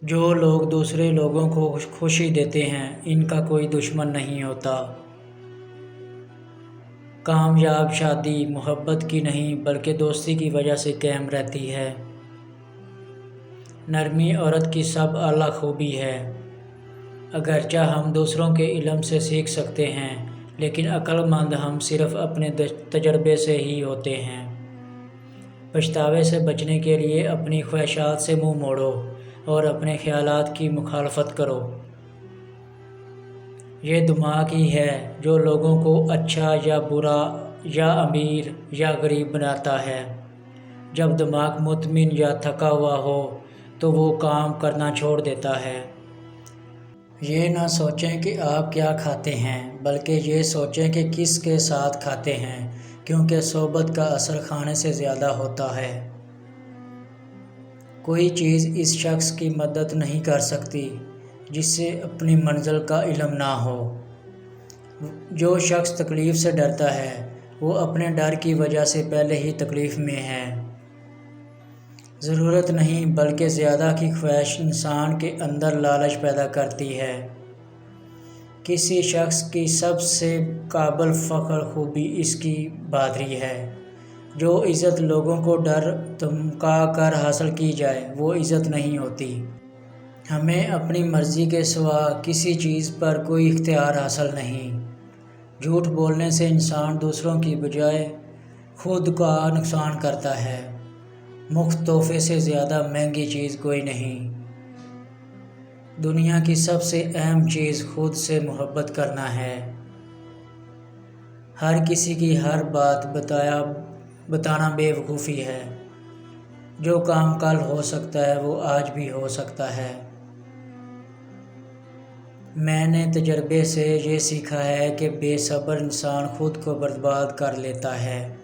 جو لوگ دوسرے لوگوں کو خوشی دیتے ہیں ان کا کوئی دشمن نہیں ہوتا۔ کامیاب شادی محبت کی نہیں بلکہ دوستی کی وجہ سے قائم رہتی ہے۔ نرمی عورت کی سب اعلیٰ خوبی ہے۔ اگرچہ ہم دوسروں کے علم سے سیکھ سکتے ہیں لیکن عقل مند ہم صرف اپنے تجربے سے ہی ہوتے ہیں۔ پچھتاوے سے بچنے کے لیے اپنی خواہشات سے منہ موڑو اور اپنے خیالات کی مخالفت کرو۔ یہ دماغ ہی ہے جو لوگوں کو اچھا یا برا یا امیر یا غریب بناتا ہے۔ جب دماغ مطمئن یا تھکا ہوا ہو تو وہ کام کرنا چھوڑ دیتا ہے۔ یہ نہ سوچیں کہ آپ کیا کھاتے ہیں بلکہ یہ سوچیں کہ کس کے ساتھ کھاتے ہیں، کیونکہ صحبت کا اثر کھانے سے زیادہ ہوتا ہے۔ کوئی چیز اس شخص کی مدد نہیں کر سکتی جسے اپنی منزل کا علم نہ ہو۔ جو شخص تکلیف سے ڈرتا ہے وہ اپنے ڈر کی وجہ سے پہلے ہی تکلیف میں ہے۔ ضرورت نہیں بلکہ زیادہ کی خواہش انسان کے اندر لالچ پیدا کرتی ہے۔ کسی شخص کی سب سے قابل فخر خوبی اس کی بہادری ہے۔ جو عزت لوگوں کو ڈر دھمکا کر حاصل کی جائے وہ عزت نہیں ہوتی۔ ہمیں اپنی مرضی کے سوا کسی چیز پر کوئی اختیار حاصل نہیں۔ جھوٹ بولنے سے انسان دوسروں کی بجائے خود کا نقصان کرتا ہے۔ مفت تحفے سے زیادہ مہنگی چیز کوئی نہیں۔ دنیا کی سب سے اہم چیز خود سے محبت کرنا ہے۔ ہر کسی کی ہر بات بتانا بے وقوفی ہے۔ جو کام کل ہو سکتا ہے وہ آج بھی ہو سکتا ہے۔ میں نے تجربے سے یہ سیکھا ہے کہ بے صبر انسان خود کو برباد کر لیتا ہے۔